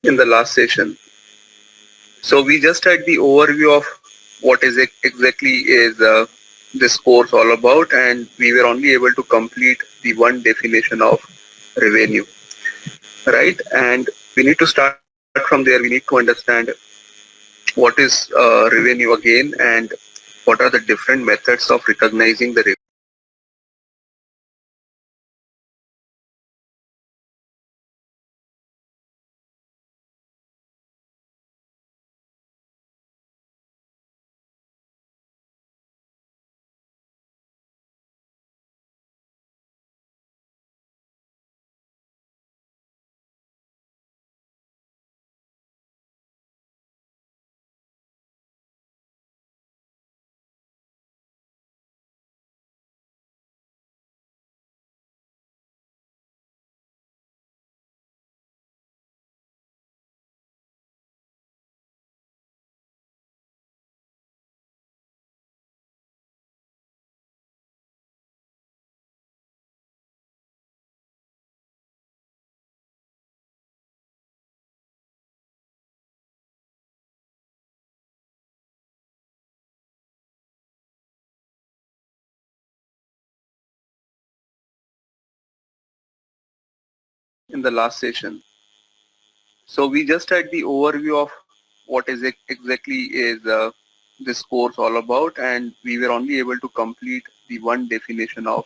in the last session. So we just had the overview of what is exactly is this course all about, and we were only able to complete the one definition of revenue, right? And we need to start from there. We need to understand what is revenue again, and what are the different methods of recognizing the revenue. In the last session. So we just had the overview of what is exactly is this course all about, and we were only able to complete the one definition of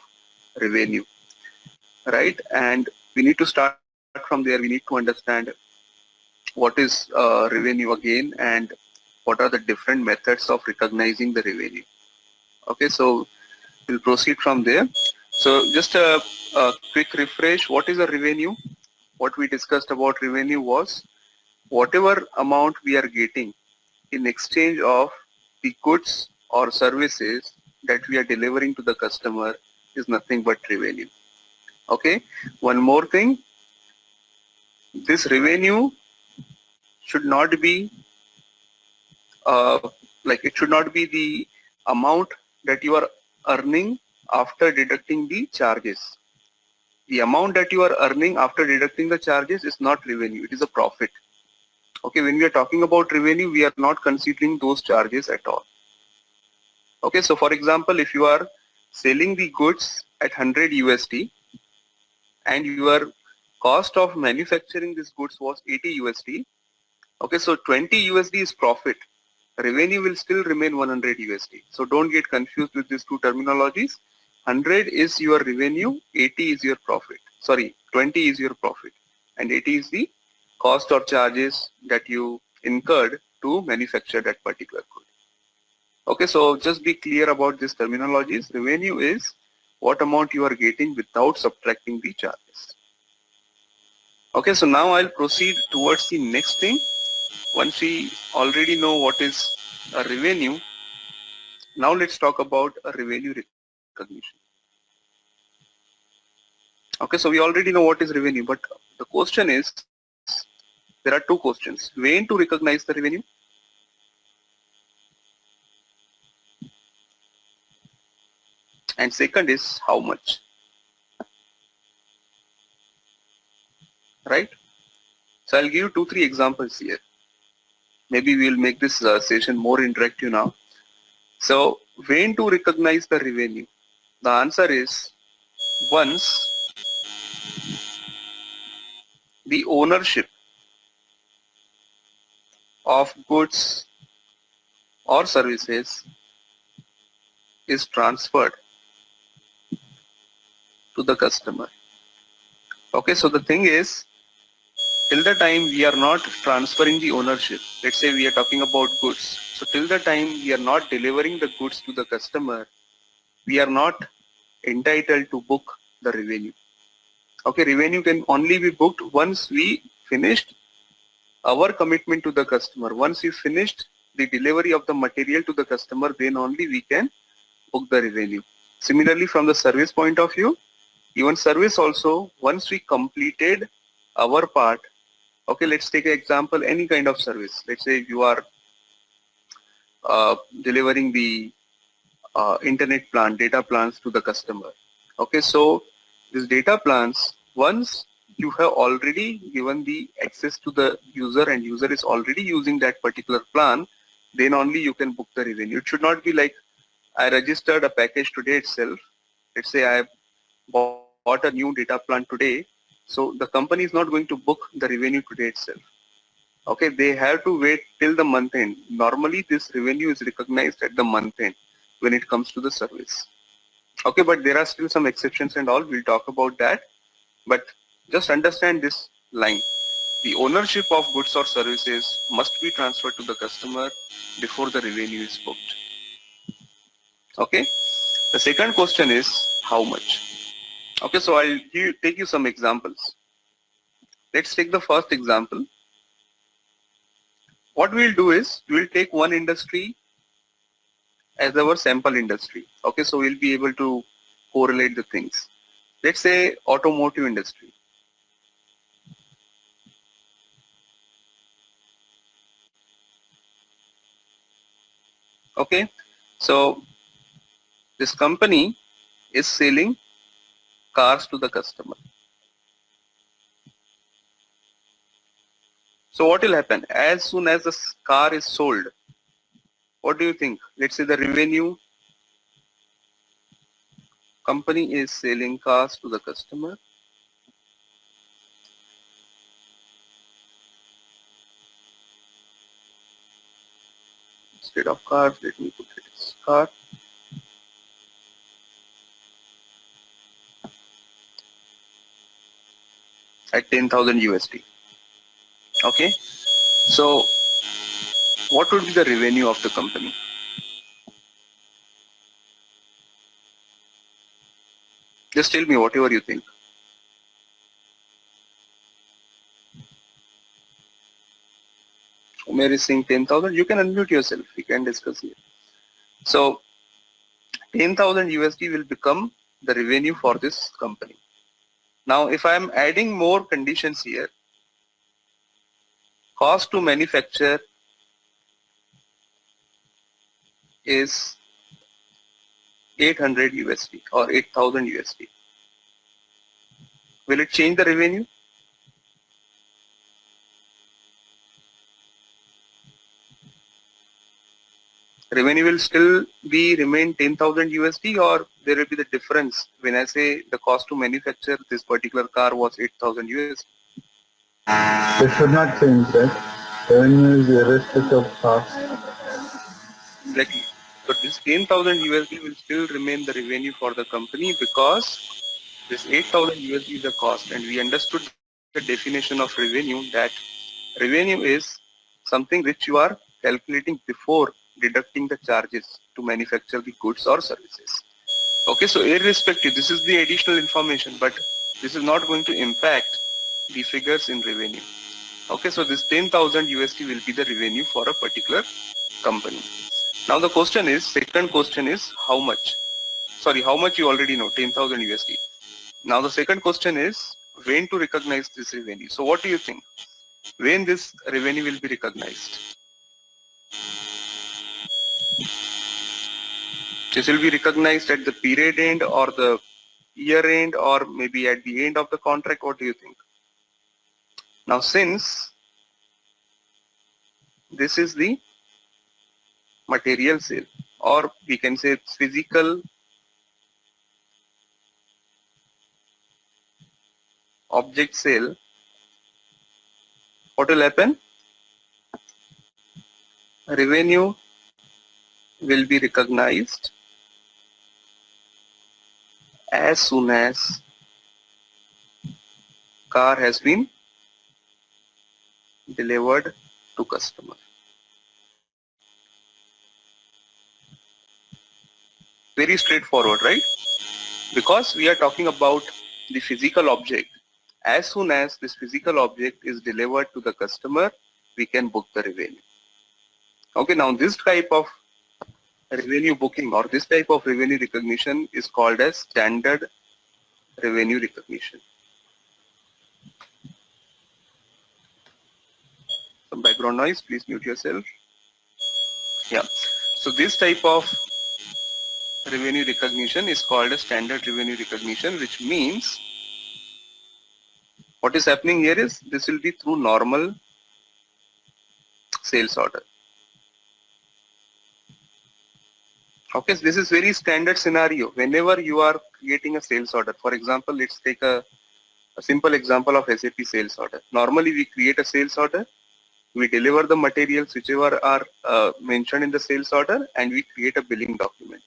revenue, right? And we need to start from there. We need to understand what is revenue again, and what are the different methods of recognizing the revenue. Okay, so we'll proceed from there. So just a quick refresh. What is a revenue? What we discussed about revenue was whatever amount we are getting in exchange of the goods or services that we are delivering to the customer is nothing but revenue. Okay. One more thing, this revenue should not be uh, like it should not be the amount that you are earning after deducting the charges. The amount that you are earning after deducting the charges is not revenue, it is a profit. Okay, when we are talking about revenue, we are not considering those charges at all. Okay, so for example, if you are selling the goods at 100 USD and your cost of manufacturing these goods was 80 USD, okay, so 20 USD is profit. Revenue will still remain 100 USD. So don't get confused with these two terminologies. 100 is your revenue, 80 is your profit. Sorry, 20 is your profit and 80 is the cost or charges that you incurred to manufacture that particular good. Okay, so just be clear about these terminologies. Revenue is what amount you are getting without subtracting the charges. Okay, so now I'll proceed towards the next thing. Once we already know what is a revenue, now let's talk about a revenue recognition. Okay, so we already know what is revenue, but the question is, there are two questions. When to recognize the revenue, and second is how much, right? So I'll give you 2-3 examples here. Maybe we'll make this session more interactive now. So when to recognize the revenue? The answer is once the ownership of goods or services is transferred to the customer. Okay, so the thing is, till the time we are not transferring the ownership, let's say we are talking about goods. So till the time we are not delivering the goods to the customer, we are not entitled to book the revenue. Okay, revenue can only be booked once we finished our commitment to the customer. Once we finished the delivery of the material to the customer, then only we can book the revenue. Similarly, from the service point of view, even service also, once we completed our part, okay, let's take an example, any kind of service. Let's say you are delivering the internet plan, data plans to the customer. Okay, so these data plans, once you have already given the access to the user and user is already using that particular plan, then only you can book the revenue. It should not be like I registered a package today itself. Let's say I bought a new data plan today. So the company is not going to book the revenue today itself. Okay, they have to wait till the month end. Normally this revenue is recognized at the month end when it comes to the service. Okay, but there are still some exceptions and all. We'll talk about that. But just understand this line. The ownership of goods or services must be transferred to the customer before the revenue is booked. Okay. The second question is how much? Okay, so I'll take you some examples. Let's take the first example. What we'll do is we'll take one industry as our sample industry. Okay, so we'll be able to correlate the things. Let's say automotive industry. Okay, so this company is selling cars to the customer. So what will happen? As soon as the car is sold, what do you think? Let's say the revenue, company is selling cars to the customer. Instead of cars, let me put it as car. At 10,000 USD. Okay, so what would be the revenue of the company? Just tell me whatever you think. Umer is saying 10,000. You can unmute yourself. We can discuss here. So 10,000 USD will become the revenue for this company. Now, if I am adding more conditions here, cost to manufacture is 800 USD or 8,000 USD. Will it change the revenue? Revenue will still be remain 10,000 USD, or there will be the difference when I say the cost to manufacture this particular car was 8,000 USD. It should not change, right? Revenue is irrespective of cost. Exactly. So this 10,000 USD will still remain the revenue for the company because this 8,000 USD is the cost, and we understood the definition of revenue, that revenue is something which you are calculating before deducting the charges to manufacture the goods or services. Okay, so irrespective, this is the additional information, but this is not going to impact the figures in revenue. Okay, so this 10,000 USD will be the revenue for a particular company. Now the question is, second question is how much? Sorry, how much you already know, 10,000 USD. Now the second question is when to recognize this revenue. So what do you think? When this revenue will be recognized? This will be recognized at the period end or the year end or maybe at the end of the contract. What do you think? Now since this is the material sale, or we can say physical object sale, what will happen? Revenue will be recognized as soon as car has been delivered to customer. Very straightforward, right? Because we are talking about the physical object. As soon as this physical object is delivered to the customer, we can book the revenue. Okay, now this type of revenue booking or this type of revenue recognition is called as standard revenue recognition. Some background noise, please mute yourself. Yeah, so this type of revenue recognition is called a standard revenue recognition, which means What is happening here is this will be through normal sales order. Okay, so this is very standard scenario. Whenever you are creating a sales order, for example, let's take a simple example of SAP sales order. Normally we create a sales order, we deliver the materials whichever are mentioned in the sales order, and we create a billing document.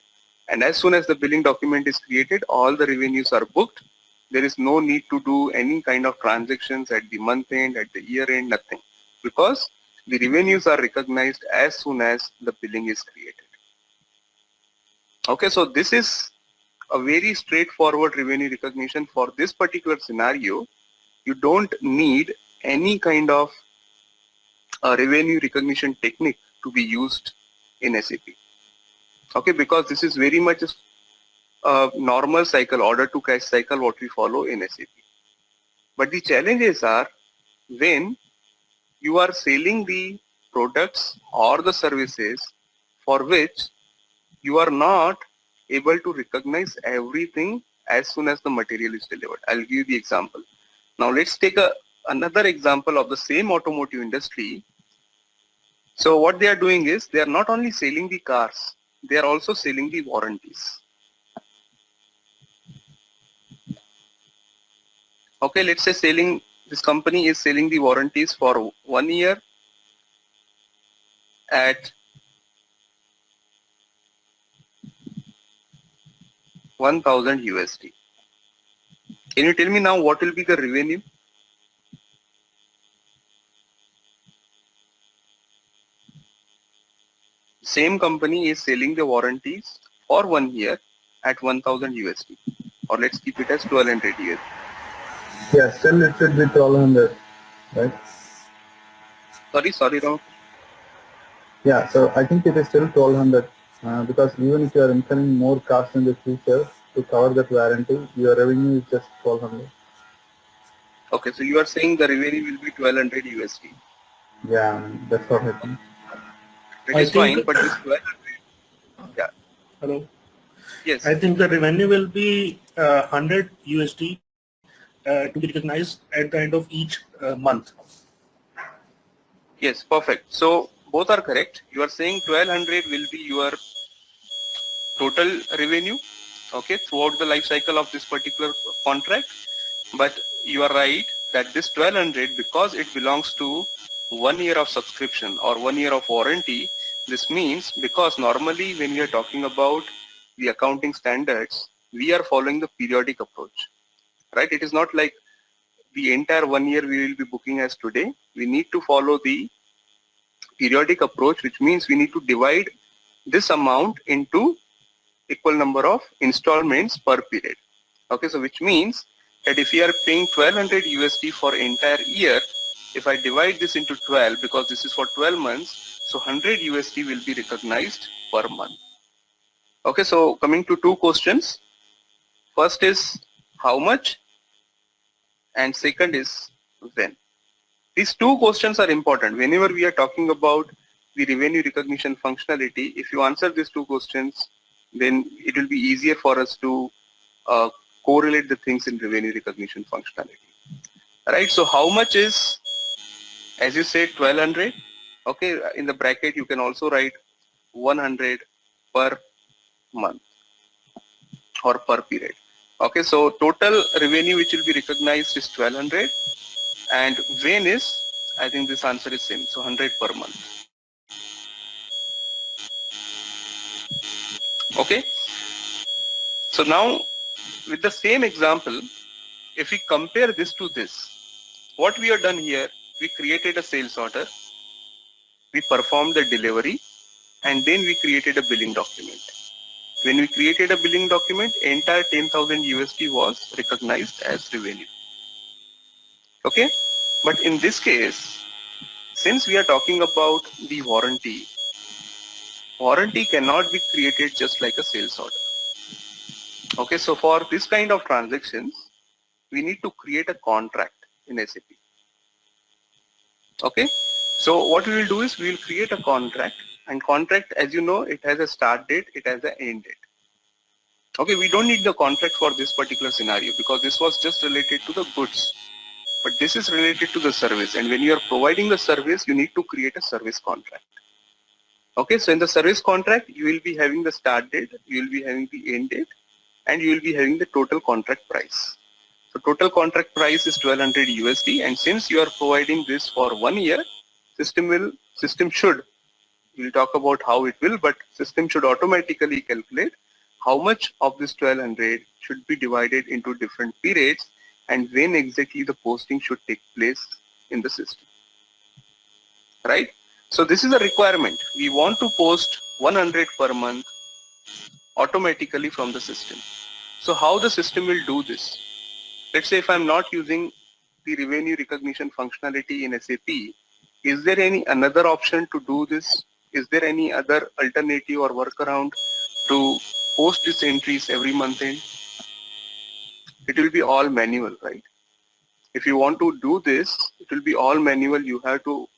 And as soon as the billing document is created, all the revenues are booked. There is no need to do any kind of transactions at the month end, at the year end, nothing. Because the revenues are recognized as soon as the billing is created. Okay, so this is a very straightforward revenue recognition. For this particular scenario, you don't need any kind of revenue recognition technique to be used in SAP. Okay, because this is very much a normal cycle, order to cash cycle what we follow in SAP. But the challenges are when you are selling the products or the services for which you are not able to recognize everything as soon as the material is delivered. I'll give you the example. Now let's take another example of the same automotive industry. So what they are doing is they are not only selling the cars, they are also selling the warranties. Okay, let's say this company is selling the warranties for 1 year at 1000 USD. Can you tell me now what will be the revenue? Same company is selling the warranties for 1 year at 1000 USD, or let's keep it as 1200 USD. Yeah, still it should be 1200, right? Sorry, Ram. Yeah, so I think it is still 1200 because even if you are incurring more costs in the future to cover that warranty, your revenue is just 1200. Okay, so you are saying the revenue will be 1200 USD. Yeah, that's what I think. It is fine, but this 1200, yeah. Hello. Yes. I think the revenue will be 100 USD to be recognized at the end of each month. Yes, perfect. So both are correct. You are saying 1200 will be your total revenue, okay, throughout the life cycle of this particular contract. But you are right that this 1200, because it belongs to 1 year of subscription or 1 year of warranty, this means because normally when we are talking about the accounting standards, we are following the periodic approach, right? It is not like the entire 1 year we will be booking as today. We need to follow the periodic approach, which means we need to divide this amount into equal number of installments per period. Okay, so which means that if you are paying 1200 USD for entire year, if I divide this into 12, because this is for 12 months, so 100 USD will be recognized per month. Okay, so coming to two questions. First is how much, and second is when. These two questions are important. Whenever we are talking about the revenue recognition functionality, if you answer these two questions, then it will be easier for us to correlate the things in revenue recognition functionality. Right, so how much is, as you said, 1200. Okay, in the bracket you can also write 100 per month or per period. Okay, so total revenue which will be recognized is 1200, and when is, I think this answer is same, so 100 per month. Okay, so now with the same example, if we compare this to this, what we have done here, we created a sales order, we performed the delivery, and then we created a billing document. When we created a billing document, entire 10,000 USD was recognized as revenue. Okay, but in this case, since we are talking about the warranty cannot be created just like a sales order. Okay, so for this kind of transactions, we need to create a contract in SAP. Okay, so what we will do is we will create a contract, and contract, as you know, it has a start date, it has an end date. Okay, we don't need the contract for this particular scenario because this was just related to the goods but this is related to the service, and when you are providing the service, you need to create a service contract. Okay, so in the service contract, you will be having the start date, you will be having the end date, and you will be having the total contract price. So total contract price is 1200 USD, and since you are providing this for 1 year, system should, we'll talk about how it will, but system should automatically calculate how much of this 1200 should be divided into different periods and when exactly the posting should take place in the system, right? So this is a requirement. We want to post 100 per month automatically from the system. So how the system will do this? Let's say if I'm not using the revenue recognition functionality in SAP, is there any another option to do this? Is there any other alternative or workaround to post these entries every month end? It will be all manual, right? If you want to do this, it will be all manual. You have to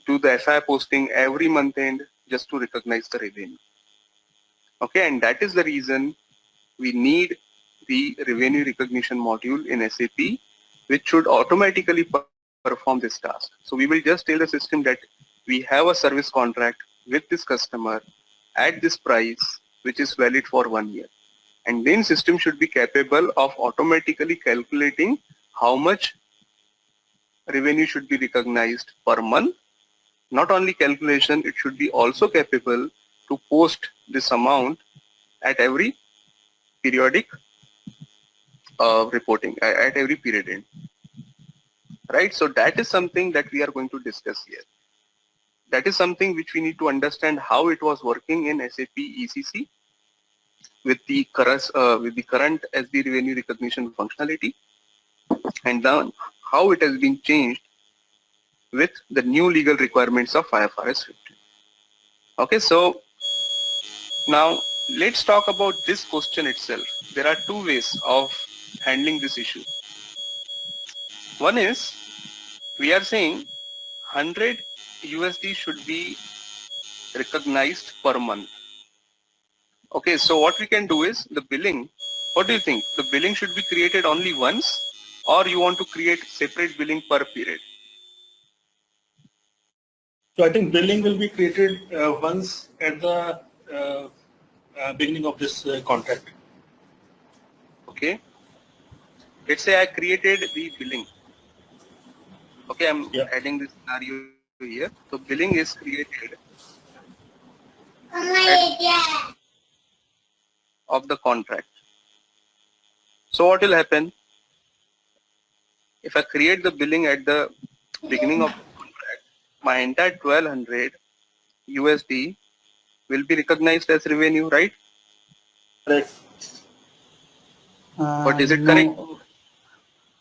do the FI posting every month end just to recognize the revenue. Okay, and that is the reason we need the revenue recognition module in SAP, which should automatically perform this task. So we will just tell the system that we have a service contract with this customer at this price, which is valid for 1 year. And then system should be capable of automatically calculating how much revenue should be recognized per month. Not only calculation, it should be also capable to post this amount at every periodic reporting, at every period end. Right? So that is something that we are going to discuss here. That is something which we need to understand how it was working in SAP ECC with the current SD revenue recognition functionality, and then how it has been changed with the new legal requirements of IFRS 15. Okay, so now let's talk about this question itself. There are two ways of handling this issue. One is, we are saying 100 USD should be recognized per month. Okay, so what we can do is the billing. What do you think? The billing should be created only once, or you want to create separate billing per period? So I think billing will be created once at the beginning of this contract. Okay. Let's say I created the billing. Okay, I'm adding this scenario here. So billing is created of the contract. So what will happen? If I create the billing at the beginning of the contract, my entire 1200 USD will be recognized as revenue, right? Right. But is it correct?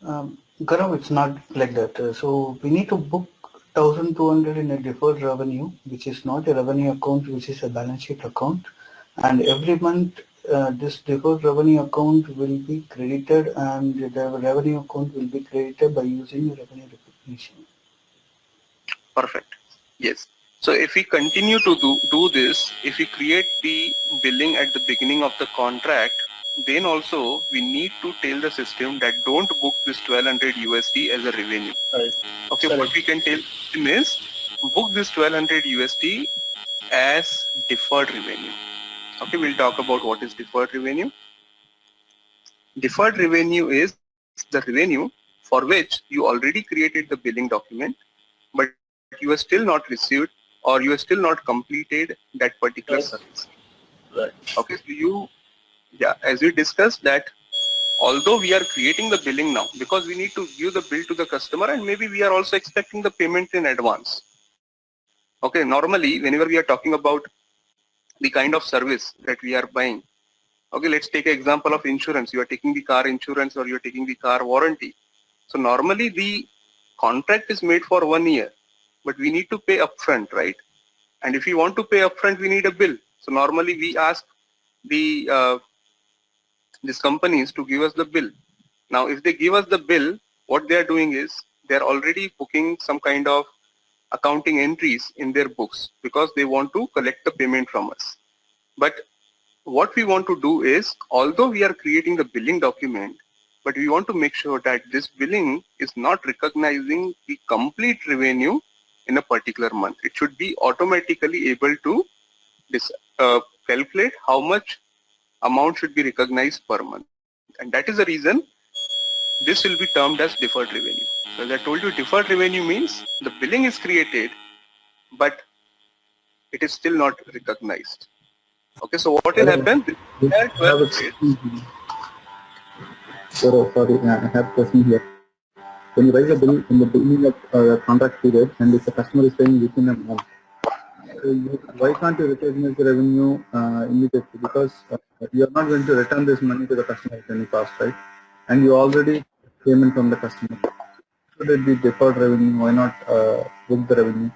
Gaurav, it's not like that. So we need to book 1,200 in a deferred revenue, which is not a revenue account, which is a balance sheet account. And every month, this deferred revenue account will be credited, and the revenue account will be credited by using revenue recognition. Perfect. Yes. So if we continue to do this, if we create the billing at the beginning of the contract, then also we need to tell the system that don't book this 1200 USD as a revenue. Right. Okay, Correct. what we can tell system is book this 1200 USD as deferred revenue. Okay, we'll talk about what is deferred revenue. Deferred revenue is the revenue for which you already created the billing document, but you are still not received or you are still not completed that particular service. Right. Okay, so as we discussed that, although we are creating the billing now, because we need to give the bill to the customer, and maybe we are also expecting the payment in advance. Okay, normally whenever we are talking about the kind of service that we are buying, okay, let's take an example of insurance. You are taking the car insurance or you are taking the car warranty. So normally the contract is made for 1 year, but we need to pay upfront, right? And if we want to pay upfront, we need a bill. So normally we ask these companies to give us the bill. Now, if they give us the bill, what they are doing is they are already booking some kind of accounting entries in their books because they want to collect the payment from us. But what we want to do is, although we are creating the billing document, but we want to make sure that this billing is not recognizing the complete revenue in a particular month. It should be automatically able to calculate how much amount should be recognized per month. And that is the reason this will be termed as deferred revenue. So as I told you, deferred revenue means the billing is created, but it is still not recognized. Okay, so what will happen? Sorry, I have a question here. When you raise a bill in the beginning of the contract period and if the customer is paying within a month, why can't you recognize the revenue immediately? Because you are not going to return this money to the customer at any cost, right? And you already payment from the customer. Should it be deferred revenue? Why not book the revenue?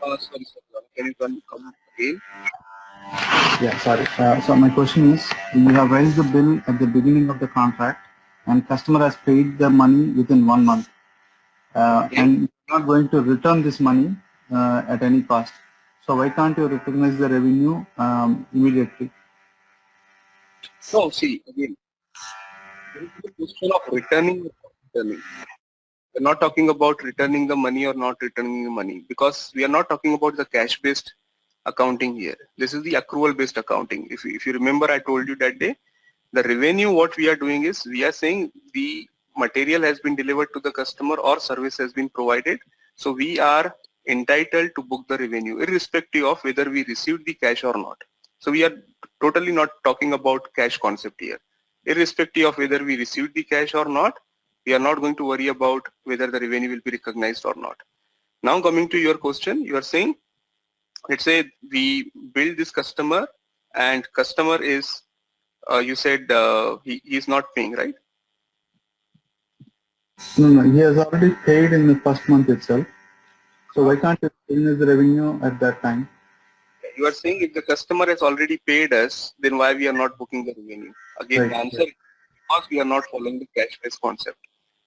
Sorry, can you come again? Yeah, sorry. So my question is, you have raised the bill at the beginning of the contract and customer has paid the money within 1 month. And you're not going to return this money at any cost. So why can't you recognize the revenue immediately? No, see, again, there is the question of returning or not returning. We're not talking about returning the money or not returning the money, because we are not talking about the cash-based accounting here. This is the accrual-based accounting. If you remember, I told you that day, the revenue, what we are doing is, we are saying the material has been delivered to the customer or service has been provided. So we are entitled to book the revenue, irrespective of whether we received the cash or not. So we are totally not talking about cash concept here. Irrespective of whether we received the cash or not, we are not going to worry about whether the revenue will be recognized or not. Now coming to your question, you are saying, let's say we bill this customer and customer is, you said he is not paying, right? No, he has already paid in the first month itself. So why can't you recognize the revenue at that time? You are saying if the customer has already paid us, then why we are not booking the revenue? Again, Right. the answer is because we are not following the cash-based concept.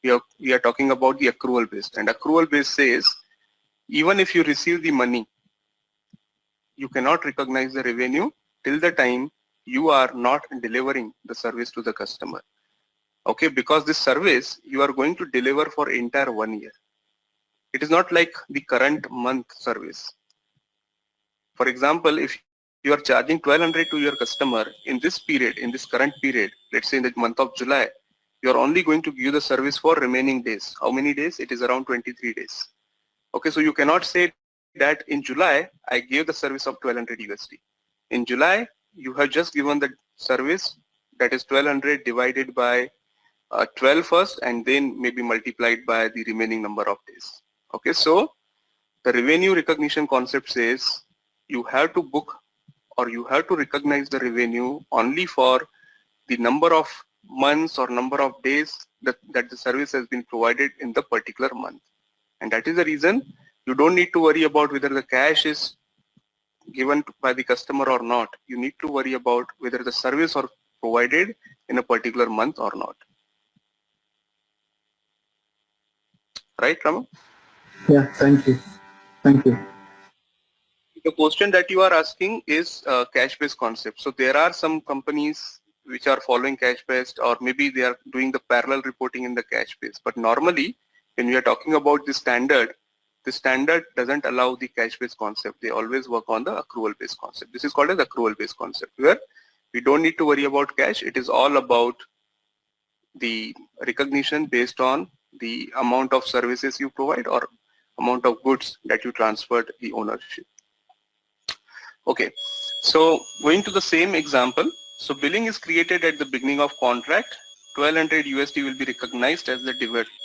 We are talking about the accrual-based, and accrual-based says even if you receive the money, you cannot recognize the revenue till the time you are not delivering the service to the customer. Okay, because this service you are going to deliver for entire 1 year. It is not like the current month service. For example, if you are charging 1200 to your customer in this period, in this current period, let's say in the month of July, you are only going to give the service for remaining days. How many days? It is around 23 days. Okay, so you cannot say that in July, I gave the service of 1200 USD. In July, you have just given the service that is 1200 divided by 12 first and then maybe multiplied by the remaining number of days. Okay, so the revenue recognition concept says you have to book or you have to recognize the revenue only for the number of months or number of days that the service has been provided in the particular month. And that is the reason you don't need to worry about whether the cash is given by the customer or not. You need to worry about whether the service are provided in a particular month or not. Right, Rama? Yeah, thank you. Thank you. The question that you are asking is cash-based concept. So there are some companies which are following cash-based, or maybe they are doing the parallel reporting in the cash-based. But normally, when we are talking about the standard doesn't allow the cash-based concept. They always work on the accrual-based concept. This is called as accrual-based concept, where we don't need to worry about cash. It is all about the recognition based on the amount of services you provide or amount of goods that you transferred the ownership. Okay, so going to the same example. So billing is created at the beginning of contract. 1200 USD will be recognized as the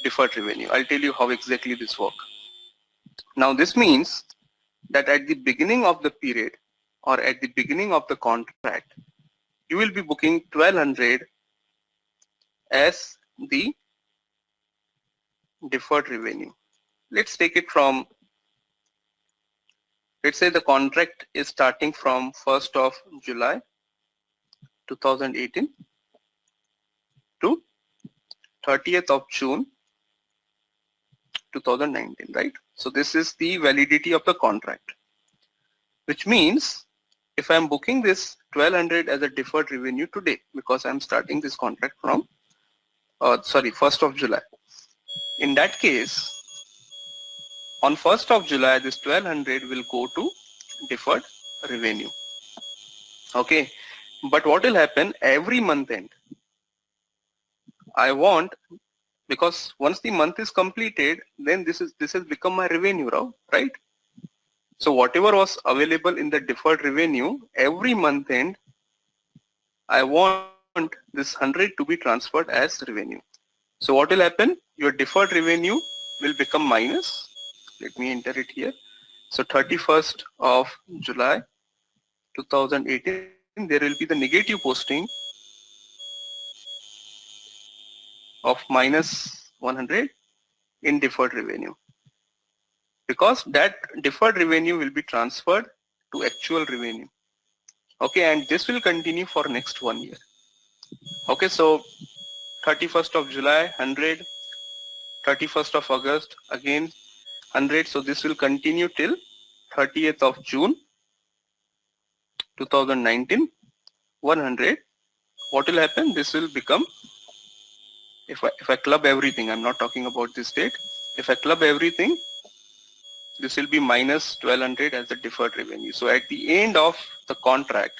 deferred revenue. I'll tell you how exactly this works. Now this means that at the beginning of the period or at the beginning of the contract, you will be booking 1200 as the deferred revenue. Let's take it from, let's say the contract is starting from 1st of July 2018 to 30th of June 2019, right? So this is the validity of the contract, which means if I'm booking this 1200 as a deferred revenue today, because I'm starting this contract from sorry, 1st of July. In that case, on 1st of July, this 1200 will go to deferred revenue. Okay, but what will happen every month end? I want, because once the month is completed, then this has become my revenue, right? So whatever was available in the deferred revenue, every month end, I want this 100 to be transferred as revenue. So what will happen? Your deferred revenue will become minus. Let me enter it here. So 31st of July 2018, there will be the negative posting of minus 100 in deferred revenue, because that deferred revenue will be transferred to actual revenue. Okay, and this will continue for next 1 year. Okay, so 31st of July 100, 31st of August again 100. So this will continue till 30th of June 2019, 100. What will happen? This will become, if I club everything, I'm not talking about this date. If I club everything, this will be minus 1200 as the deferred revenue. So at the end of the contract,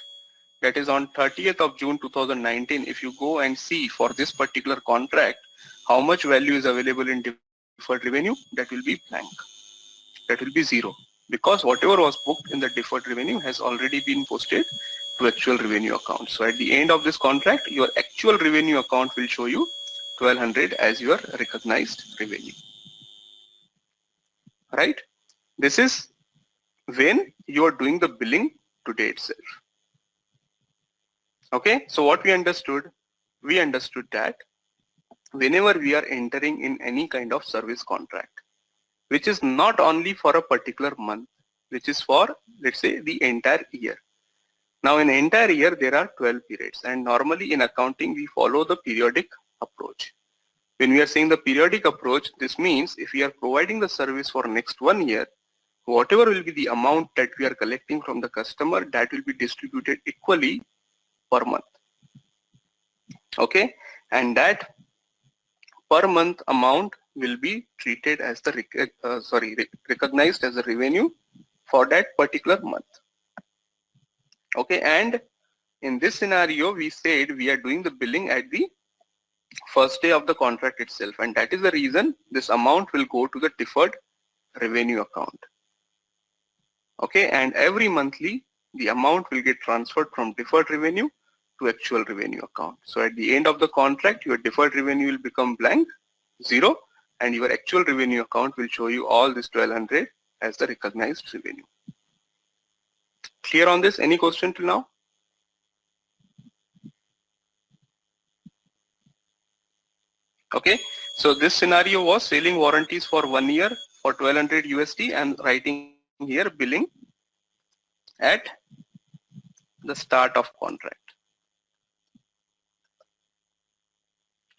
that is on 30th of June 2019, if you go and see for this particular contract, how much value is available in deferred revenue, that will be blank. That will be zero, because whatever was booked in the deferred revenue has already been posted to actual revenue account. So at the end of this contract, your actual revenue account will show you 1200 as your recognized revenue, right? This is when you are doing the billing today itself. Okay, so what we understood that whenever we are entering in any kind of service contract, which is not only for a particular month, which is for, let's say, the entire year. Now in entire year, there are 12 periods, and normally in accounting, we follow the periodic approach. When we are saying the periodic approach, this means if we are providing the service for next 1 year, whatever will be the amount that we are collecting from the customer, that will be distributed equally per month. Okay, and that per month amount will be treated as the recognized as a revenue for that particular month. Okay, and in this scenario, we said we are doing the billing at the first day of the contract itself, and that is the reason this amount will go to the deferred revenue account. Okay, and every monthly the amount will get transferred from deferred revenue to actual revenue account. So at the end of the contract, your deferred revenue will become blank, zero, and your actual revenue account will show you all this 1200 as the recognized revenue. Clear on this? Any question till now? Okay, so this scenario was selling warranties for 1 year for 1200 USD and writing here billing at the start of contract.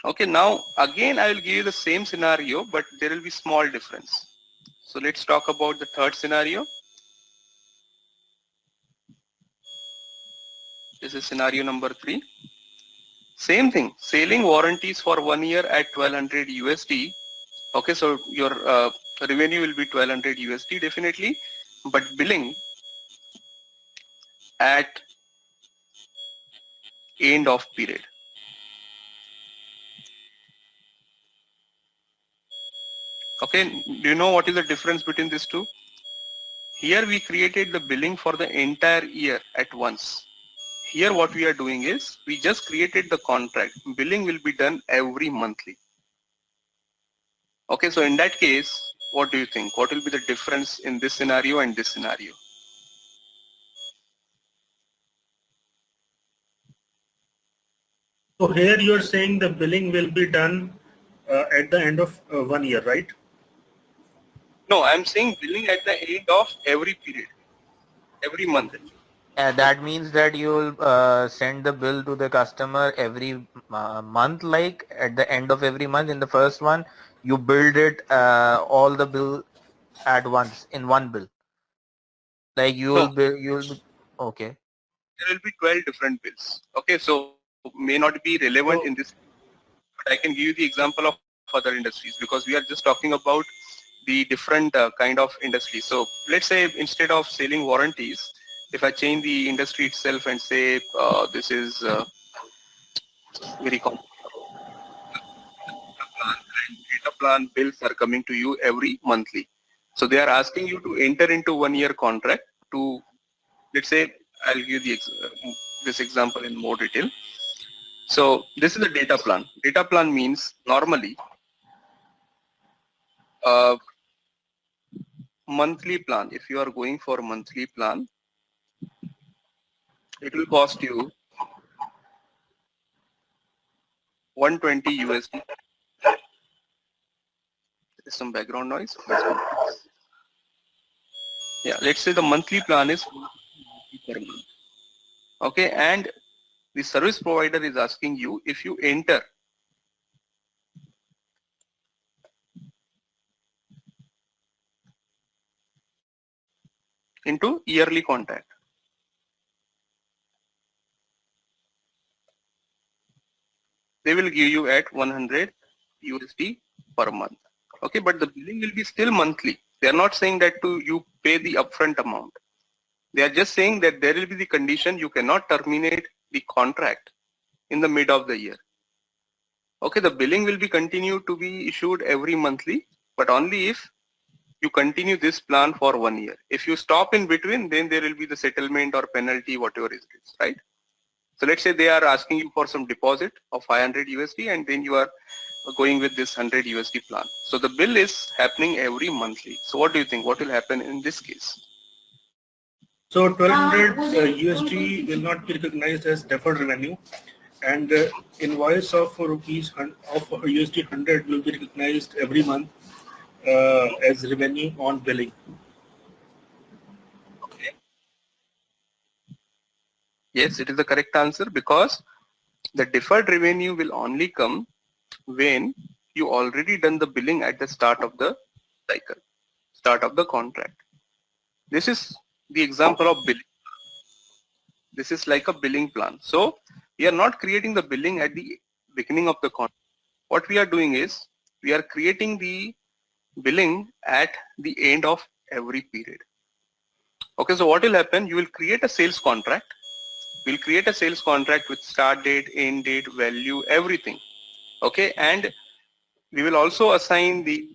Okay, now again I will give you the same scenario, but there will be small difference. So let's talk about the third scenario. This is scenario number 3. Same thing, selling warranties for 1 year at 1200 USD. Okay, so your revenue will be 1200 USD definitely, but billing at end of period. Okay, do you know what is the difference between these two? Here we created the billing for the entire year at once. Here what we are doing is, we just created the contract. Billing will be done every monthly. Okay, so in that case, what do you think? What will be the difference in this scenario and this scenario? So here you are saying the billing will be done at the end of 1 year, right? No, I'm saying billing at the end of every period, every month. That means that you will send the bill to the customer every month, like at the end of every month. In the first one, you build it all the bill at once in one bill. Like you will be, okay. There will be 12 different bills. Okay, so may not be relevant in this. I can give you the example of other industries because we are just talking about the different kind of industry. So let's say instead of selling warranties, if I change the industry itself and say this is very complex and data plan bills are coming to you every monthly. So they are asking you to enter into 1 year contract to, let's say, I'll give the this example in more detail. So this is a data plan. Data plan means normally monthly plan. If you are going for monthly plan, it will cost you 120 USD. There's some background noise. Yeah, let's say the monthly plan is per month. Okay, and the service provider is asking you if you enter into yearly contract. They will give you at 100 USD per month. Okay, but the billing will be still monthly. They are not saying that to you pay the upfront amount. They are just saying that there will be the condition you cannot terminate the contract in the mid of the year. Okay, the billing will be continued to be issued every monthly, but only if you continue this plan for 1 year. If you stop in between, then there will be the settlement or penalty, whatever it is, right? So let's say they are asking you for some deposit of 500 USD and then you are going with this 100 USD plan. So the bill is happening every monthly. So what do you think? What will happen in this case? So 1200 USD will not be recognized as deferred revenue, and invoice of rupees of USD 100 will be recognized every month as revenue on billing. Okay. Yes, it is the correct answer because the deferred revenue will only come when you already done the billing at the start of the cycle, start of the contract. This is the example of billing. This is like a billing plan. So we are not creating the billing at the beginning of the contract. What we are doing is we are creating the billing at the end of every period. Okay, so what will happen? You will create a sales contract. We'll create a sales contract with start date, end date, value, everything. Okay, and we will also assign the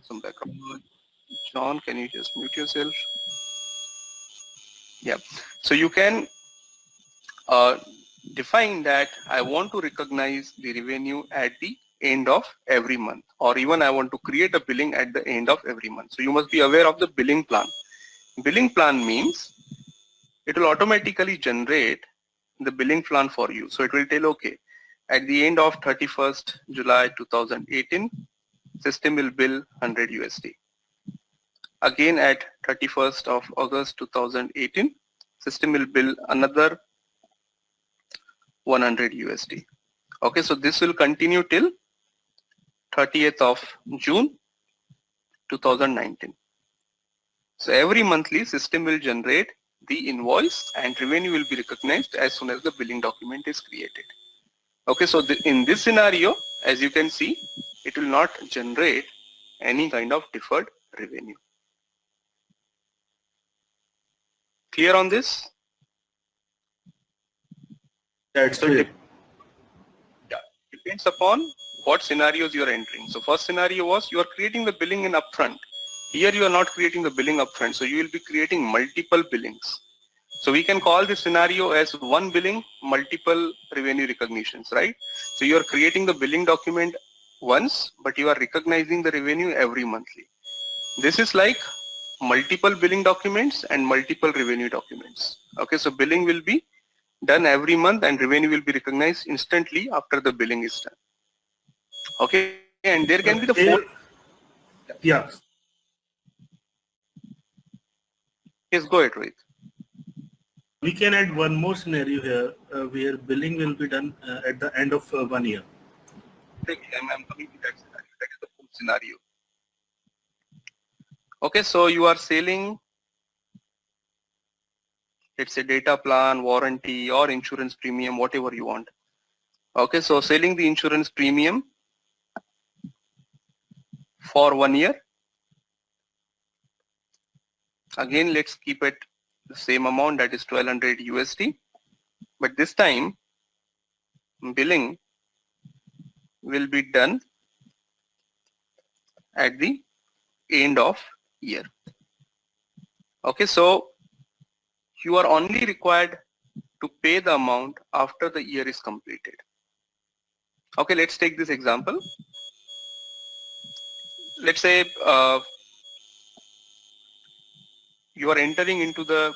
some background. John, can you just mute yourself? Yeah. So you can define that I want to recognize the revenue at the end of every month, or even I want to create a billing at the end of every month. So you must be aware of the billing plan. Billing plan means it will automatically generate the billing plan for you. So it will tell, okay, at the end of 31st July 2018, system will bill 100 USD. Again at 31st of August 2018, system will bill another 100 USD. Okay, so this will continue till 30th of June 2019. So every monthly system will generate the invoice and revenue will be recognized as soon as the billing document is created. Okay, so in this scenario, as you can see, it will not generate any kind of deferred revenue. Clear on this? That's So clear. depends upon what scenarios you are entering. So first scenario was you are creating the billing in upfront. Here you are not creating the billing upfront, so you will be creating multiple billings. So we can call this scenario as one billing, multiple revenue recognitions, right? So you are creating the billing document once, but you are recognizing the revenue every monthly. This is like multiple billing documents and multiple revenue documents. Okay, so billing will be done every month and revenue will be recognized instantly after the billing is done. Okay, and there can be the fourth. Yeah. Yes, go ahead, Rohit. We can add one more scenario here where billing will be done at the end of 1 year. I'm coming to that scenario. That is the fourth scenario. Okay, so you are selling, let's say, data plan, warranty, or insurance premium, whatever you want. Okay, so selling the insurance premium for 1 year. Again, let's keep it the same amount, that is 1200 USD. But this time billing will be done at the end of year. Okay, so you are only required to pay the amount after the year is completed. Okay, let's take this example. Let's say you are entering into the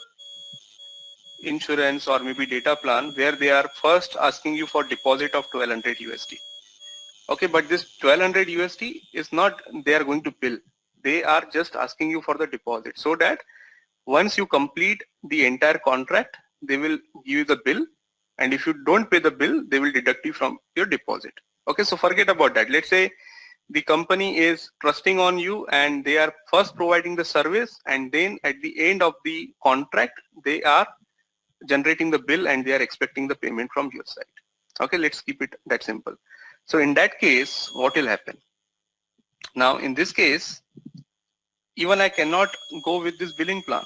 insurance or maybe data plan where they are first asking you for deposit of 1200 USD. Okay, but this 1200 USD is not they are going to bill. They are just asking you for the deposit, so that once you complete the entire contract, they will give you the bill, and if you don't pay the bill, they will deduct you from your deposit. Okay, so forget about that. Let's say the company is trusting on you and they are first providing the service, and then at the end of the contract, they are generating the bill and they are expecting the payment from your side. Okay, let's keep it that simple. So in that case, what will happen? Now in this case, even I cannot go with this billing plan.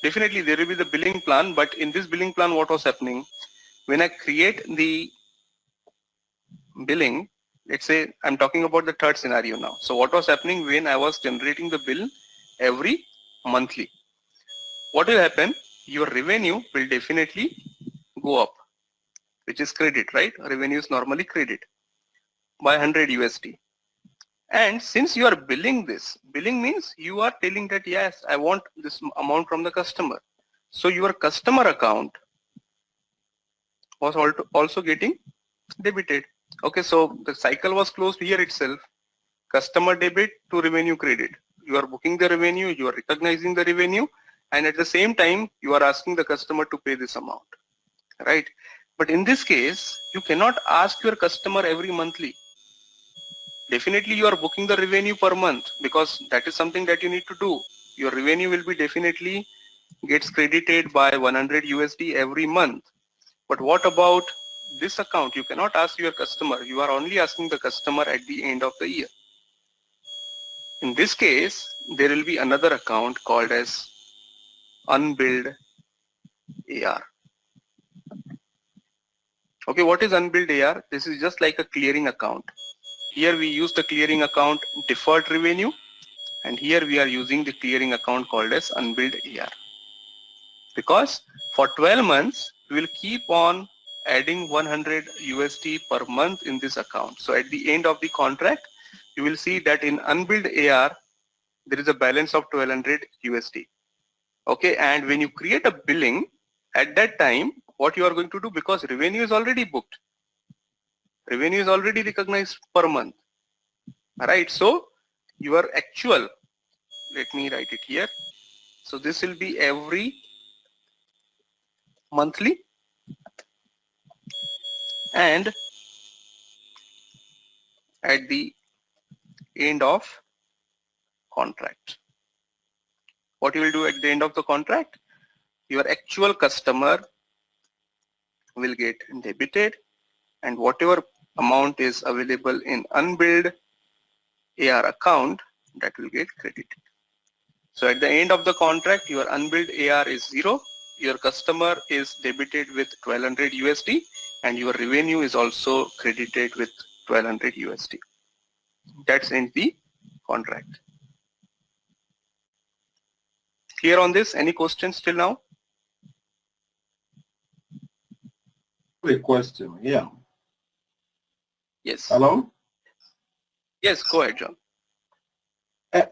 Definitely there will be the billing plan, but in this billing plan, what was happening? When I create the billing, let's say I'm talking about the third scenario now. So what was happening when I was generating the bill every monthly? What will happen? Your revenue will definitely go up, which is credit, right? Revenue is normally credit by 100 USD. And since you are billing this, billing means you are telling that yes, I want this amount from the customer. So your customer account was also getting debited. Okay, so the cycle was closed here itself. Customer debit to revenue credit. You are booking the revenue, you are recognizing the revenue, and at the same time, you are asking the customer to pay this amount, right? But in this case, you cannot ask your customer every monthly. Definitely you are booking the revenue per month because that is something that you need to do. Your revenue will be definitely gets credited by 100 USD every month. But what about this account? You cannot ask your customer. You are only asking the customer at the end of the year. In this case, there will be another account called as unbilled AR. Okay, what is unbilled AR? This is just like a clearing account. Here we use the clearing account deferred revenue, and here we are using the clearing account called as unbilled AR. Because for 12 months, we will keep on adding 100 USD per month in this account. So at the end of the contract, you will see that in unbilled AR, there is a balance of 1200 USD. Okay, and when you create a billing, at that time, what you are going to do, because revenue is already booked, revenue is already recognized per month, right? So your actual, let me write it here. So this will be every monthly, and at the end of contract. What you will do at the end of the contract? Your actual customer will get debited, and whatever amount is available in unbilled AR account, that will get credited. So at the end of the contract, your unbilled AR is 0, your customer is debited with 1200 USD, and your revenue is also credited with 1200 USD. That's in the contract. Clear on this? Any questions till now? A question, yeah. Yes. Hello? Yes, go ahead, John.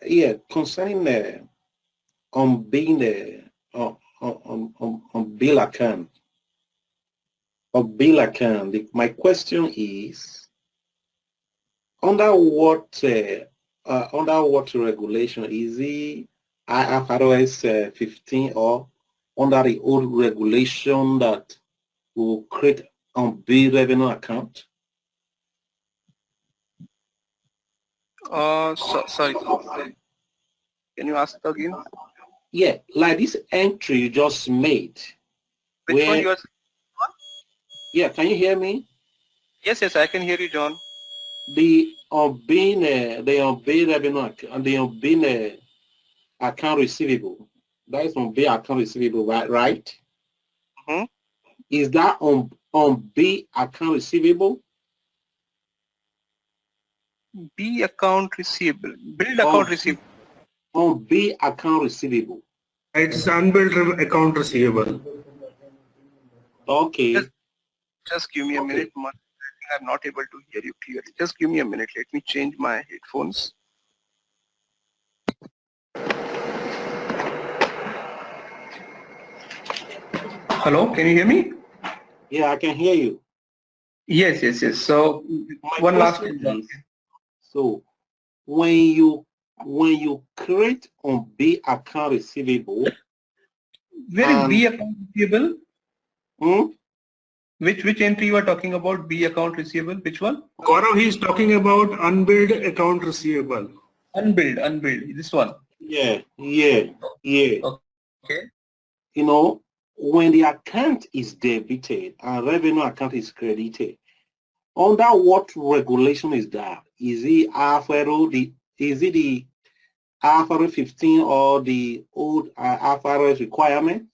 Yeah, concerning on being on bill account, my question is under what regulation is it? IFRS 15 or under the old regulation that will create on bill revenue account? Sorry. Can you ask again? Yeah, like this entry you just made. Which one you are? Yeah, can you hear me? Yes, yes, I can hear you, John. The unbilled revenue, the unbilled account receivable. That is unbilled account receivable, right? Mhm. Is that unbilled account receivable? B account receivable, billed Or account receivable. unbilled account receivable? It's unbilled account receivable. Okay. Just give me a minute. I'm not able to hear you clearly. Just give me a minute. Let me change my headphones. Hello, can you hear me? Yeah, I can hear you. Yes, yes, yes. So My one last question thing. is, so when you create unbilled account receivable, Where is B account receivable? hmm? Which entry you are talking about? B account receivable. Which one? Gaurav, he is talking about unbilled account receivable. Unbilled. This one. Yeah. Okay. You know, when the account is debited and revenue account is credited, under what regulation is that? Is it the IFRS 15 or the old IFRS requirement?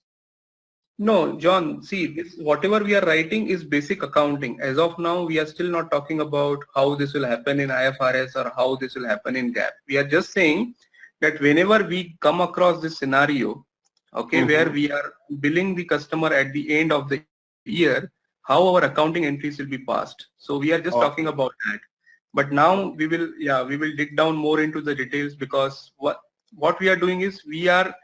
No, John, see, this whatever we are writing is basic accounting. As of now, we are still not talking about how this will happen in IFRS or how this will happen in GAAP. We are just saying that whenever we come across this scenario, okay, where we are billing the customer at the end of the year, how our accounting entries will be passed. So we are just talking about that. But now we will dig down more into the details, because what we are doing is we are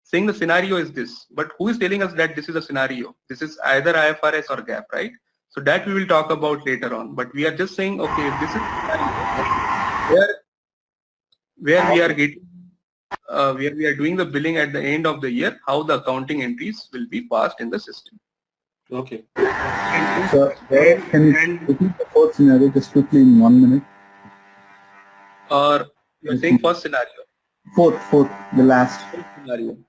saying the scenario is this, but who is telling us that this is a scenario? This is either IFRS or GAAP, right? So that we will talk about later on. But we are just saying, okay, this is where we are getting, where we are doing the billing at the end of the year, how the accounting entries will be passed in the system. Okay. So, can you repeat the fourth scenario just quickly in 1 minute? Or you're saying first scenario? Fourth, the last.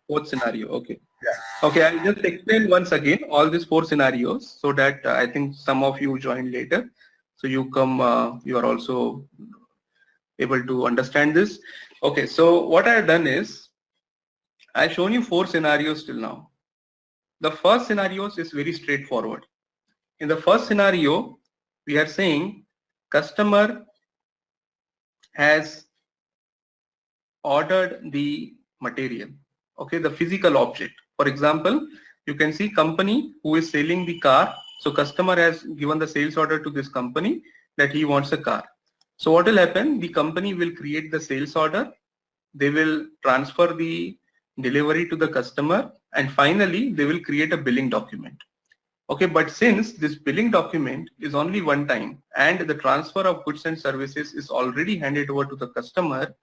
Fourth scenario, okay. Yeah. Okay, I'll just explain once again all these four scenarios, so that I think some of you join later. So you are also able to understand this. Okay, so what I have done is, I've shown you four scenarios till now. The first scenario is very straightforward. In the first scenario, we are saying customer has ordered the material, okay, the physical object. For example, you can see company who is selling the car. So customer has given the sales order to this company that he wants a car. So what will happen? The company will create the sales order. They will transfer the delivery to the customer, and finally they will create a billing document. Okay, but since this billing document is only one time and the transfer of goods and services is already handed over to the customer,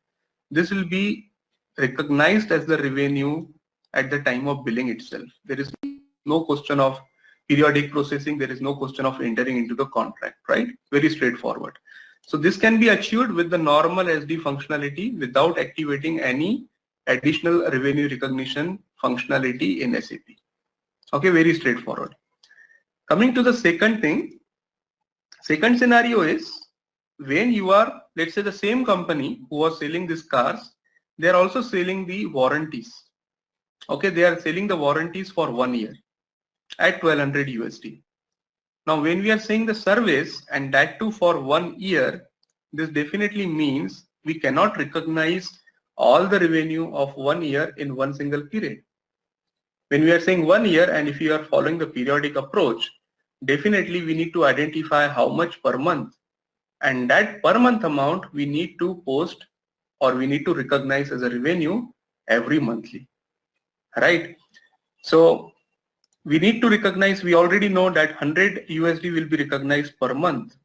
this will be recognized as the revenue at the time of billing itself. There is no question of periodic processing. There is no question of entering into the contract, right? Very straightforward. So this can be achieved with the normal SD functionality without activating any additional revenue recognition functionality in SAP. Okay, very straightforward. Coming to the second thing, second scenario is when you are, let's say the same company who was selling these cars, they are also selling the warranties. Okay, they are selling the warranties for 1 year at 1200 USD. Now when we are saying the service, and that too for 1 year, this definitely means we cannot recognize all the revenue of 1 year in one single period. When we are saying 1 year, and if you are following the periodic approach, definitely we need to identify how much per month, and that per month amount we need to post, or we need to recognize as a revenue every monthly, right? So we need to recognize, we already know that 100 USD will be recognized per month,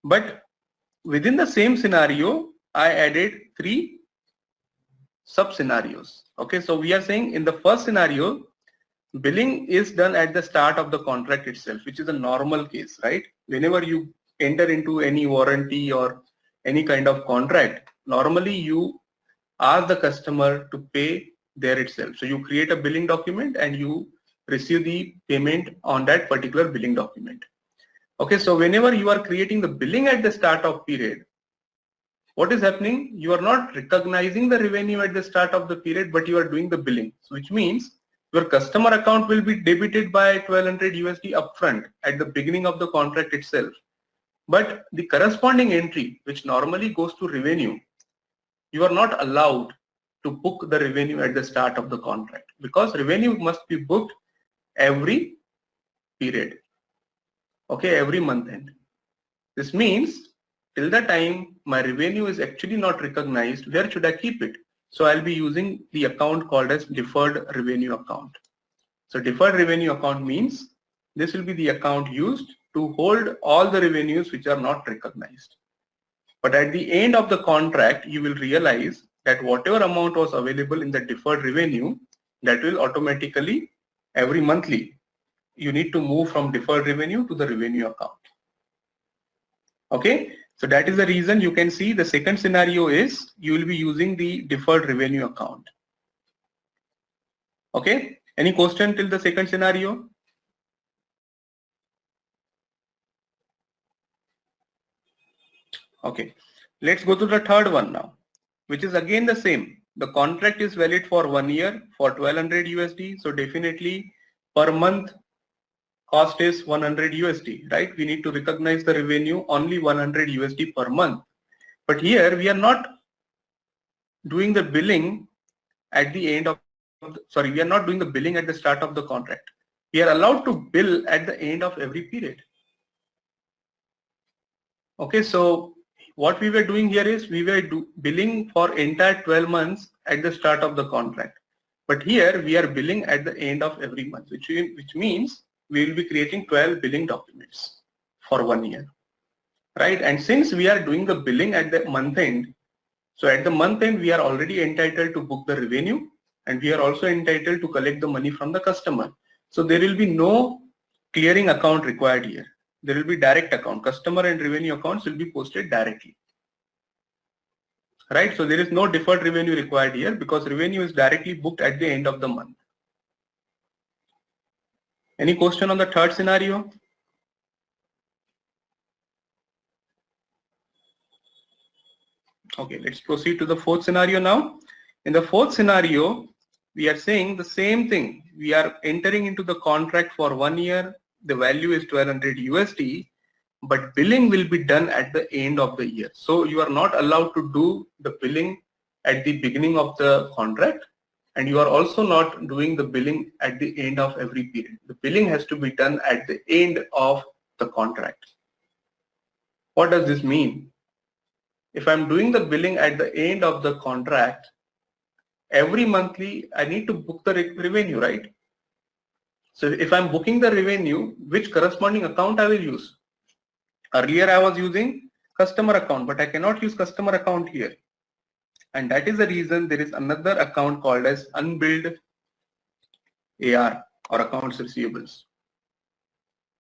but within the same scenario I added 3 sub scenarios. Okay, so we are saying in the first scenario, billing is done at the start of the contract itself, which is a normal case, right? Whenever you enter into any warranty or any kind of contract, normally you ask the customer to pay there itself. So you create a billing document and you receive the payment on that particular billing document. Okay, so whenever you are creating the billing at the start of period, what is happening? You are not recognizing the revenue at the start of the period, but you are doing the billing, which means your customer account will be debited by 1200 USD upfront at the beginning of the contract itself. But the corresponding entry, which normally goes to revenue, you are not allowed to book the revenue at the start of the contract, because revenue must be booked every period, okay, every month end. This means till the time my revenue is actually not recognized, where should I keep it? So I'll be using the account called as deferred revenue account. So deferred revenue account means this will be the account used to hold all the revenues which are not recognized. But at the end of the contract, you will realize that whatever amount was available in the deferred revenue, that will automatically every monthly, you need to move from deferred revenue to the revenue account. Okay, so that is the reason you can see the second scenario is you will be using the deferred revenue account. Okay, any question till the second scenario? Okay, let's go to the third one now, which is again the same. The contract is valid for 1 year for 1200 USD. So definitely per month cost is 100 USD, right? We need to recognize the revenue only 100 USD per month. But here we are not doing the billing at the end of, we are not doing the billing at the start of the contract. We are allowed to bill at the end of every period. Okay, so what we were doing here is we were billing for entire 12 months at the start of the contract. But here we are billing at the end of every month, which means we will be creating 12 billing documents for 1 year, right? And since we are doing the billing at the month end, so at the month end we are already entitled to book the revenue, and we are also entitled to collect the money from the customer. So there will be no clearing account required here. There will be direct account. Customer and revenue accounts will be posted directly, right? So there is no deferred revenue required here because revenue is directly booked at the end of the month. Any question on the third scenario? Okay, let's proceed to the fourth scenario now. In the fourth scenario, we are saying the same thing. We are entering into the contract for 1 year. The value is 1200 USD, but billing will be done at the end of the year. So you are not allowed to do the billing at the beginning of the contract, and you are also not doing the billing at the end of every period. The billing has to be done at the end of the contract. What does this mean? If I'm doing the billing at the end of the contract, every monthly I need to book the revenue, right? So if I'm booking the revenue, which corresponding account I will use? Earlier I was using customer account, but I cannot use customer account here. And that is the reason there is another account called as unbilled AR or accounts receivables.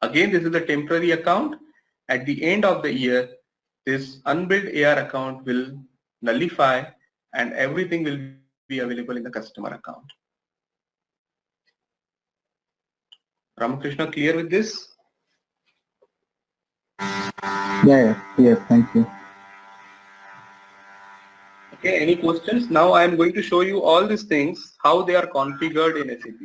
Again, this is a temporary account. At the end of the year, this unbilled AR account will nullify and everything will be available in the customer account. Ramakrishna, clear with this? Yeah, thank you. Okay, any questions? Now I am going to show you all these things, how they are configured in SAP.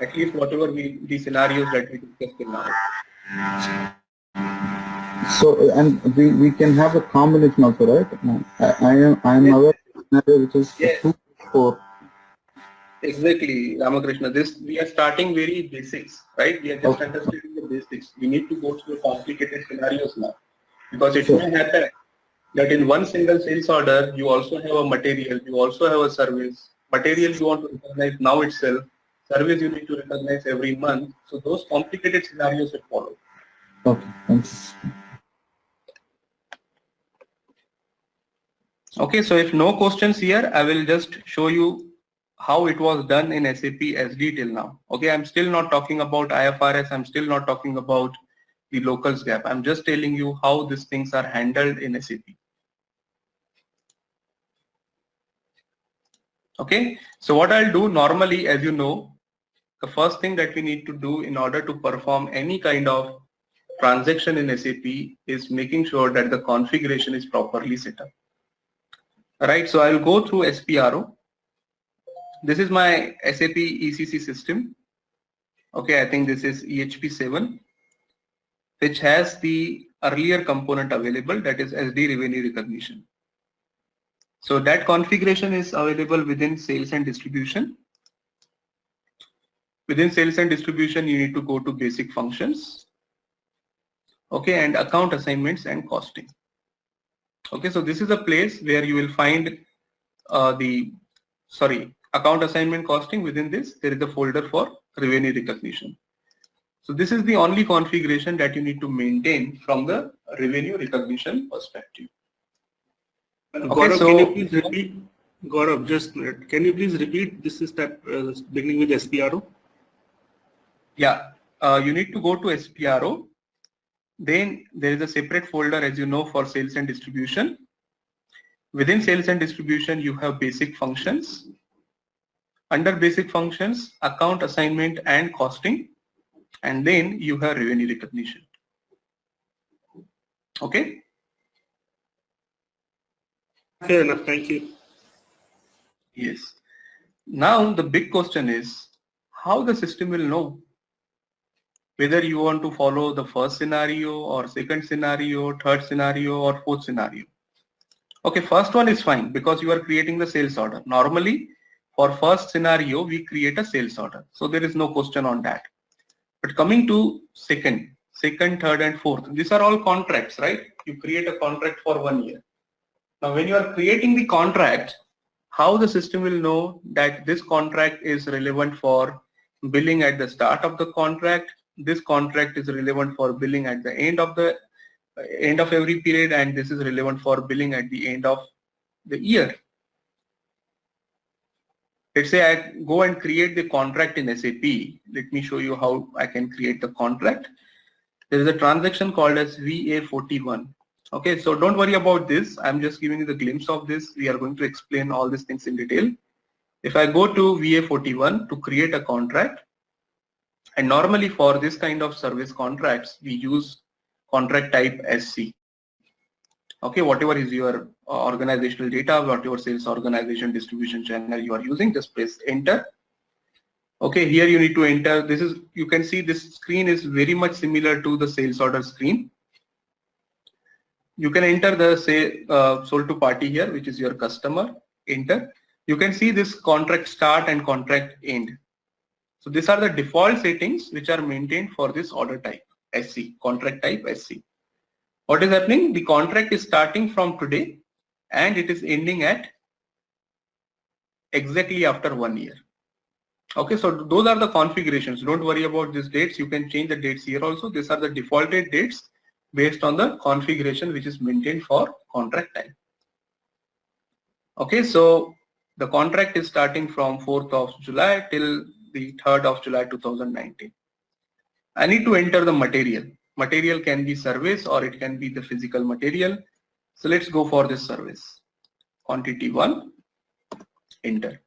At least whatever the scenarios that we discussed till now. So, and we can have a combination also, right? I am aware of a scenario which is 2 4. Exactly, Ramakrishna. This we are starting very basics, right? We are just understanding the basics. We need to go through complicated scenarios now, because it may happen that in one single sales order you also have a material, you also have a service. Material you want to recognize now itself. Service you need to recognize every month. So those complicated scenarios will follow. Okay, thank you. Okay, so if no questions here, I will just show you how it was done in SAP SD till now. Okay, I'm still not talking about IFRS, I'm still not talking about the locals gap. I'm just telling you how these things are handled in SAP. Okay, so what I'll do normally, as you know, the first thing that we need to do in order to perform any kind of transaction in SAP is making sure that the configuration is properly set up. Alright, so I'll go through SPRO. This is my SAP ECC system. Okay, I think this is EHP 7, which has the earlier component available, that is SD revenue recognition. So that configuration is available within sales and distribution. Within sales and distribution, you need to go to basic functions. Okay, and account assignments and costing. Okay, so this is a place where you will find account assignment costing. Within this, there is a folder for revenue recognition. So this is the only configuration that you need to maintain from the revenue recognition perspective. Okay, Gaurav, so can you please repeat? Gaurav, just a minute. Can you please repeat this is that beginning with SPRO? Yeah, you need to go to SPRO. Then there is a separate folder, as you know, for sales and distribution. Within sales and distribution, you have basic functions. Under basic functions, account assignment and costing, and then you have revenue recognition. Okay? Fair enough, thank you. Yes. Now the big question is how the system will know whether you want to follow the first scenario or second scenario, third scenario or fourth scenario. Okay, first one is fine because you are creating the sales order. Normally for first scenario, we create a sales order. So there is no question on that. But coming to second, third and fourth, these are all contracts, right? You create a contract for 1 year. Now when you are creating the contract, how the system will know that this contract is relevant for billing at the start of the contract, this contract is relevant for billing at the end of every period, and this is relevant for billing at the end of the year. Let's say I go and create the contract in SAP. Let me show you how I can create the contract. There is a transaction called as VA41. Okay, so don't worry about this. I'm just giving you the glimpse of this. We are going to explain all these things in detail. If I go to VA41 to create a contract, and normally for this kind of service contracts, we use contract type SC. Okay, whatever is your organizational data, whatever sales organization distribution channel you are using, just press enter. Okay, here you need to enter. This is, you can see this screen is very much similar to the sales order screen. You can enter the sold to party here, which is your customer. Enter. You can see this contract start and contract end. So these are the default settings which are maintained for this order type SC, contract type SC. What is happening? The contract is starting from today and it is ending at exactly after 1 year. Okay, so those are the configurations. Don't worry about these dates. You can change the dates here also. These are the defaulted dates based on the configuration which is maintained for contract type. Okay, so the contract is starting from 4th of July till the 3rd of July 2019. I need to enter the material. Material can be service or it can be the physical material. So let's go for this service. Quantity 1, enter.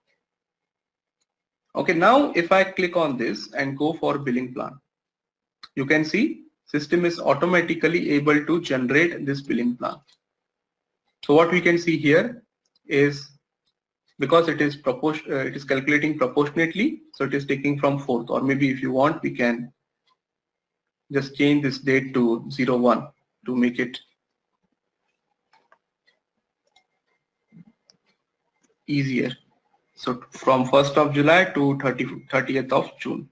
Okay, now if I click on this and go for billing plan, you can see system is automatically able to generate this billing plan. So what we can see here is, because it is calculating proportionately, so it is taking from 4th, or maybe if you want, we can just change this date to 01 to make it easier. So from 1st of July to 30th of June.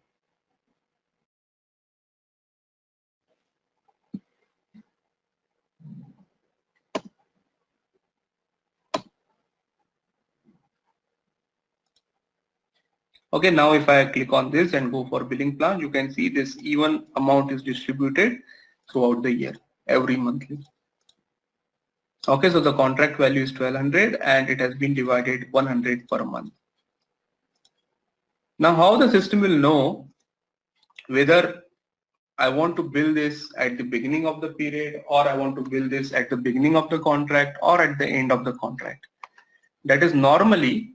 Okay, now if I click on this and go for billing plan, you can see this even amount is distributed throughout the year, every monthly. Okay, so the contract value is 1200 and it has been divided 100 per month. Now how the system will know whether I want to bill this at the beginning of the period, or I want to bill this at the beginning of the contract or at the end of the contract. That is normally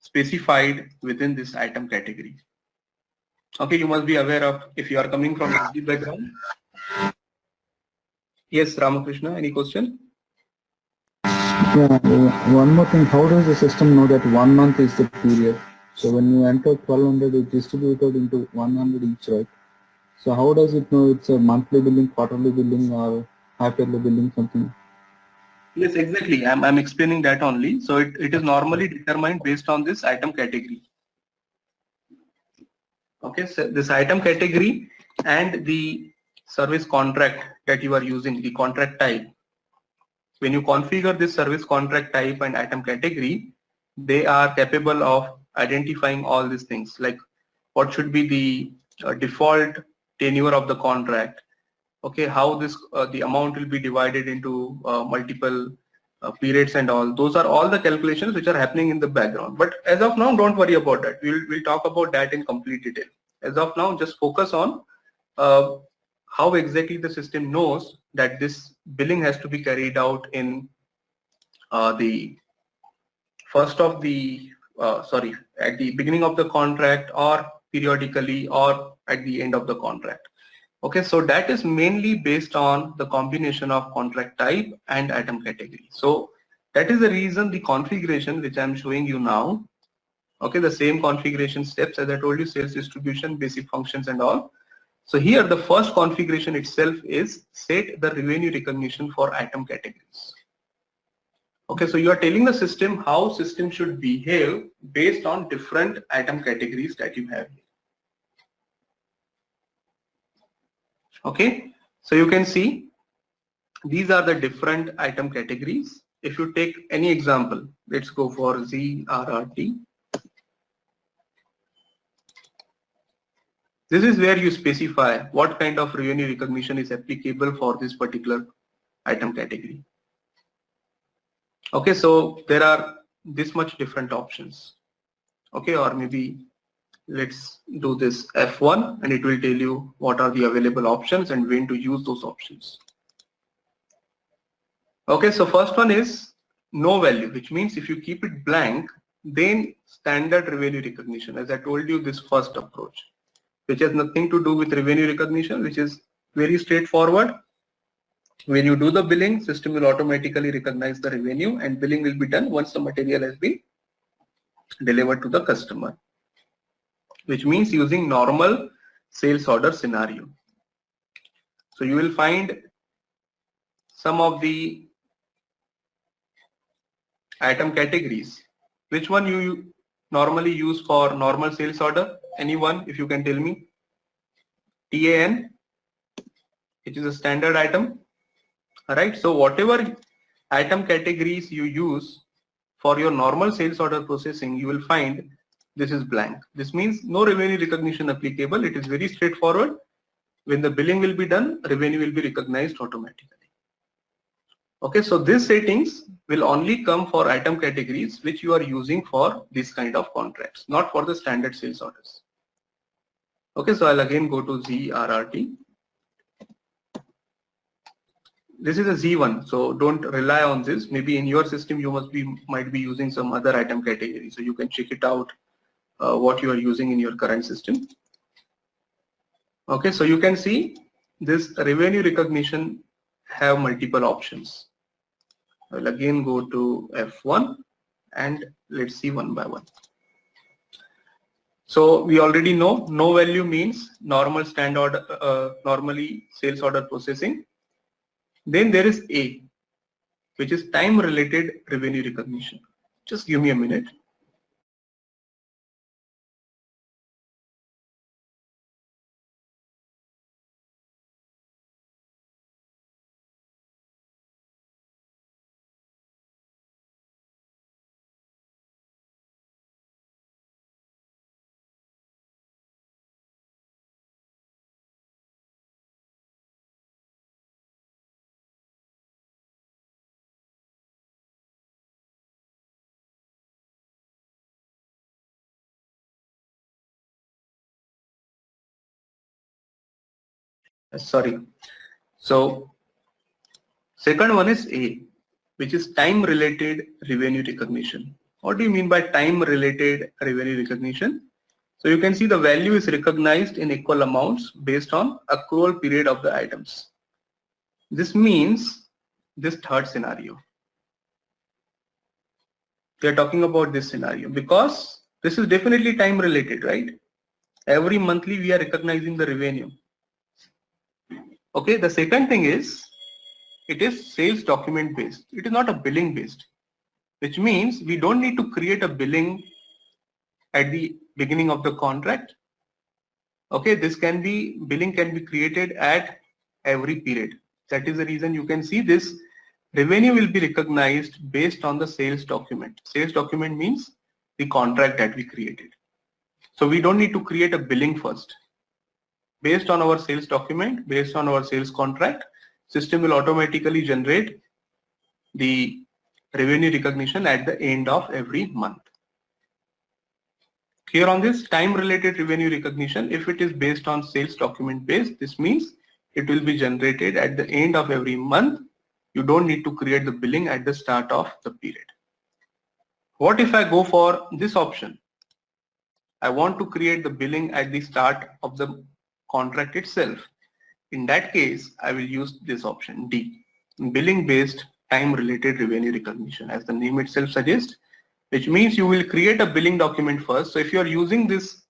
specified within this item category. Okay, you must be aware of if you are coming from SD background. Yes, Ramakrishna, any question? Yeah, one more thing, how does the system know that 1 month is the period? So when you enter 1200, it's distributed into 100 each, right? So how does it know it's a monthly billing, quarterly billing, or half-yearly billing, something? Yes, exactly. I'm explaining that only. So it is normally determined based on this item category. Okay, so this item category and the service contract that you are using, the contract type. When you configure this service contract type and item category, they are capable of identifying all these things, like what should be the default tenure of the contract. Okay, how this the amount will be divided into multiple periods and all. Those are all the calculations which are happening in the background. But as of now, don't worry about that. We'll talk about that in complete detail. As of now, just focus on uh, how exactly the system knows that this billing has to be carried out in the first of the sorry, at the beginning of the contract, or periodically, or at the end of the contract. Okay, so that is mainly based on the combination of contract type and item category. So that is the reason the configuration which I'm showing you now, okay, the same configuration steps as I told you, sales distribution, basic functions and all. So here the first configuration itself is set the revenue recognition for item categories. Okay, so you are telling the system how system should behave based on different item categories that you have. Okay, so you can see these are the different item categories. If you take any example, let's go for ZRRT. This is where you specify what kind of revenue recognition is applicable for this particular item category. Okay, so there are this much different options. Okay, or maybe let's do this F1 and it will tell you what are the available options and when to use those options. Okay, so first one is no value, which means if you keep it blank, then standard revenue recognition, as I told you, this first approach, which has nothing to do with revenue recognition, which is very straightforward. When you do the billing, system will automatically recognize the revenue and billing will be done once the material has been delivered to the customer, which means using normal sales order scenario. So you will find some of the item categories. Which one you normally use for normal sales order? Anyone, if you can tell me? TAN, which is a standard item. Alright, so whatever item categories you use for your normal sales order processing, you will find this is blank. This means no revenue recognition applicable. It is very straightforward. When the billing will be done, revenue will be recognized automatically. Okay, so these settings will only come for item categories which you are using for this kind of contracts, not for the standard sales orders. Okay, so I'll again go to ZRRT. This is a Z1, so don't rely on this. Maybe in your system you might be using some other item category, so you can check it out what you are using in your current system. Okay, so you can see this revenue recognition have multiple options. I will again go to F1 and let's see one by one. So we already know no value means normal standard, normally sales order processing. Then there is A, which is time related revenue recognition. Just give me a minute. Sorry. So second one is A, which is time related revenue recognition. What do you mean by time related revenue recognition? So you can see the value is recognized in equal amounts based on accrual period of the items. This means this third scenario. We are talking about this scenario because this is definitely time related, right? Every monthly we are recognizing the revenue. Okay, the second thing is it is sales document based. It is not a billing based, which means we don't need to create a billing at the beginning of the contract. Okay, billing can be created at every period. That is the reason you can see this revenue will be recognized based on the sales document. Sales document means the contract that we created. So we don't need to create a billing first. Based on our sales document, based on our sales contract, system will automatically generate the revenue recognition at the end of every month. Here on this time related revenue recognition, if it is based on sales document based, this means it will be generated at the end of every month. You don't need to create the billing at the start of the period. What if I go for this option? I want to create the billing at the start of the contract itself. In that case, I will use this option D, billing based time related revenue recognition, as the name itself suggests, which means you will create a billing document first. So if you are using this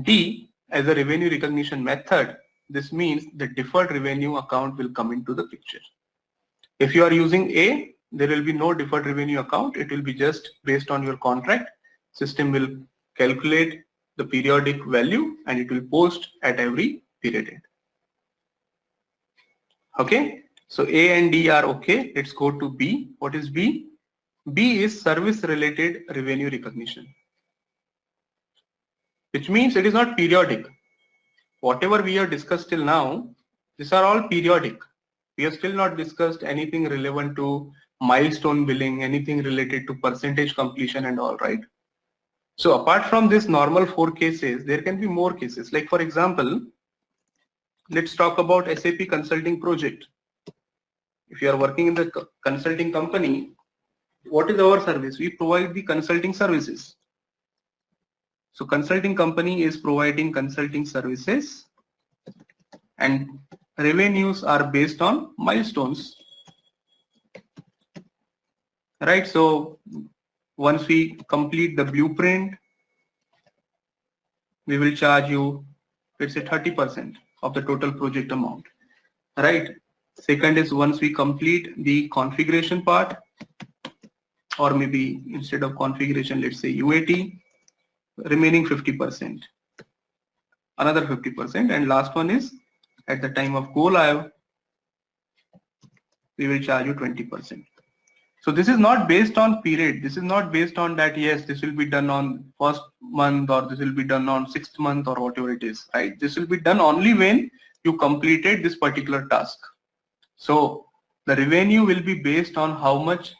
D as a revenue recognition method, this means the deferred revenue account will come into the picture. If you are using A, there will be no deferred revenue account. It will be just based on your contract. System will calculate the periodic value and it will post at every period end. Okay, so A and D are okay. Let's go to B. What is B? B is service related revenue recognition, which means it is not periodic. Whatever we have discussed till now, these are all periodic. We have still not discussed anything relevant to milestone billing, anything related to percentage completion and all, right? So apart from this normal 4 cases, there can be more cases. Like for example, let's talk about SAP consulting project. If you are working in the consulting company, what is our service? We provide the consulting services. So consulting company is providing consulting services and revenues are based on milestones, right? So once we complete the blueprint, we will charge you, let's say 30% of the total project amount, right? Second is once we complete the configuration part, or maybe instead of configuration, let's say UAT, remaining 50%, another 50%, and last one is at the time of go live, we will charge you 20%. So this is not based on period. This is not based on that, yes, this will be done on first month or this will be done on 6th month or whatever it is, right? This will be done only when you completed this particular task. So the revenue will be based on how much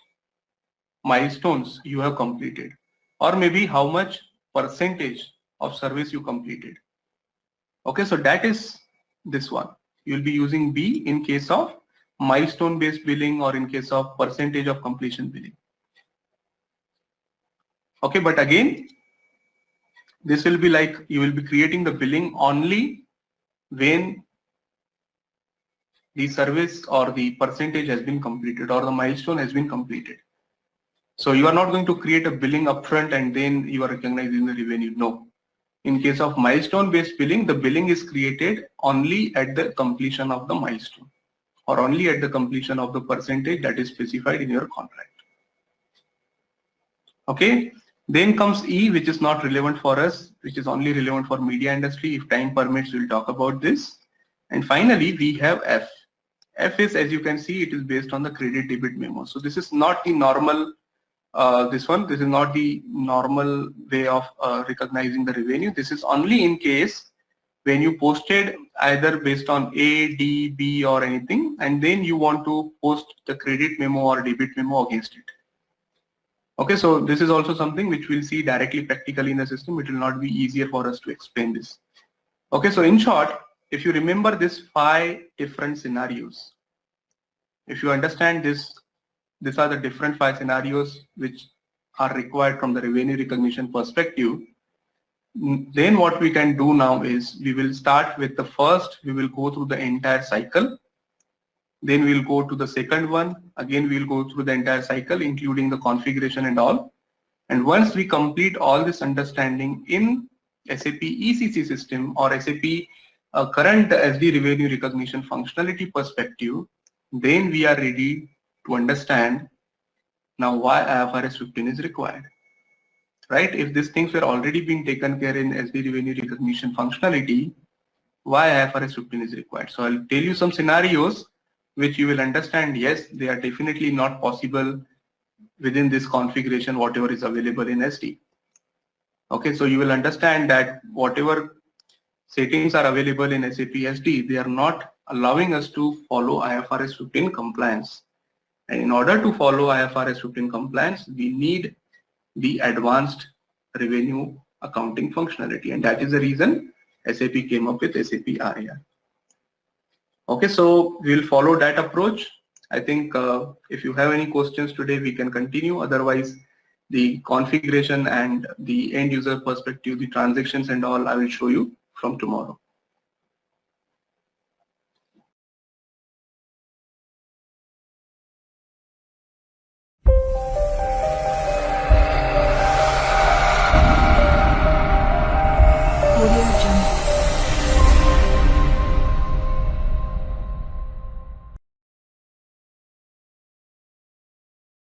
milestones you have completed, or maybe how much percentage of service you completed. Okay, so that is this one. You will be using B in case of milestone based billing or in case of percentage of completion billing. Okay, but again, this will be like you will be creating the billing only when the service or the percentage has been completed or the milestone has been completed. So you are not going to create a billing upfront and then you are recognizing the revenue. No. In case of milestone based billing, the billing is created only at the completion of the milestone or only at the completion of the percentage that is specified in your contract. Okay. Then comes E, which is not relevant for us, which is only relevant for media industry. If time permits, we'll talk about this. And finally, we have F. F is, as you can see, it is based on the credit debit memo. So this is not the normal, this is not the normal way of recognizing the revenue. This is only in case when you posted either based on A, D, B or anything, and then you want to post the credit memo or debit memo against it. Okay, so this is also something which we'll see directly practically in the system. It will not be easier for us to explain this. Okay, so in short, if you remember these 5 different scenarios, if you understand this, these are the different 5 scenarios which are required from the revenue recognition perspective. Then what we can do now is we will start with the first, we will go through the entire cycle. Then we'll go to the second one. Again, we'll go through the entire cycle, including the configuration and all. And once we complete all this understanding in SAP ECC system or SAP current SD revenue recognition functionality perspective, then we are ready to understand now why IFRS 15 is required. Right? If these things were already being taken care in SD revenue recognition functionality, why IFRS 15 is required? So I'll tell you some scenarios which you will understand, yes, they are definitely not possible within this configuration, whatever is available in SD. Okay, so you will understand that whatever settings are available in SAP SD, they are not allowing us to follow IFRS 15 compliance. And in order to follow IFRS 15 compliance, we need the advanced revenue accounting functionality, and that is the reason SAP came up with SAP RAR. Okay, so we'll follow that approach. I think if you have any questions today, we can continue. Otherwise, the configuration and the end user perspective, the transactions and all, I will show you from tomorrow.